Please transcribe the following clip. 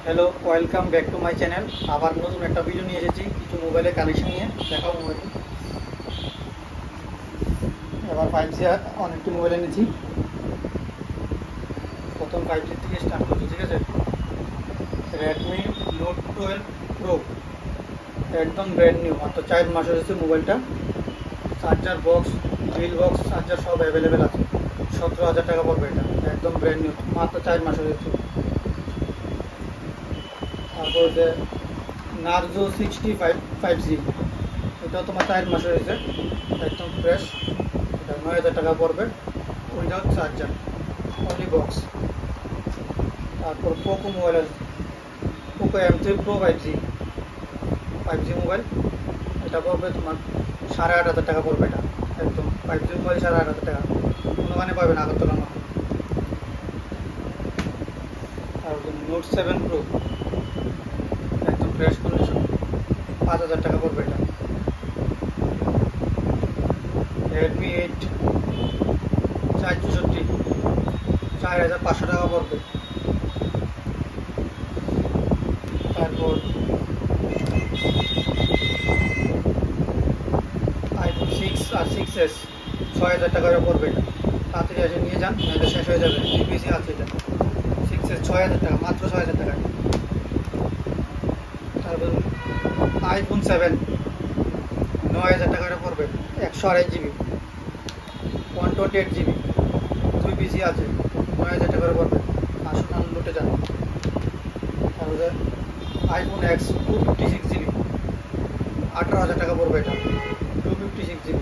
Hello, welcome back to my channel. আবার নতুন একটা ভিডিও নিয়ে এসেছি কিছু মোবাইলের কালেকশন নিয়ে। দেখাও মোবাইল। এবার 5G অনেকটি মোবাইল এনেছি। প্রথম 5G থেকে স্টার্ট করছি, ঠিক আছে। রেডমি নোট 12 প্রো, একদম ব্র্যান্ড নিউ, মাত্র 4 মাস হয়েছে মোবাইলটা। Charger box, bill box, charger সব অ্যাভেলেবেল আছে। 17,000 টাকা পড়বে এটা, একদম ব্র্যান্ড নিউ, মাত্র 4 মাস হয়েছে। তারপর যে নার্জো 65 5G, এটাও তোমার 4 মাস হয়েছে, একদম ফ্রেশ। এটা 9,000 টাকা পড়বে, উইদাউট চার্জার, অনলি বক্স। তারপর পোকো মোবাইল আছে, Poco M3 pro 5G mobile. এটা পড়বে তোমার 8,500 টাকা পড়বে। এটা একদম 5G মোবাইল, 8,500 টাকা, কোনোখানে পাবে না আগরতলার মতো। তারপর নোট 7 প্রো, একদম ফ্রেশ কন্ডিশন, 5,000 টাকা পড়বে এটা। রেডমি 8 464, 4,500 টাকা পড়বে। তারপর আইফোন 6 আর 6s, 6,000 টাকা করে পড়বে এটা। তাড়াতাড়ি এসে নিয়ে যান, এটা শেষ হয়ে যাবে, জিপিএসি আছে এটা। 6s 6,000 টাকা, মাত্র 6,000 টাকা। তারপর আইফোন 7, 9,000 টাকা করে পড়বে, 128 GB, 128 GB, জিপিএসি আছে, 9,000 টাকা করে পড়বে। আসুন লুটে যান। তারপরে আইফোন এক্স 256 GB, 18,000 টাকা পড়বে এটা, 256 GB।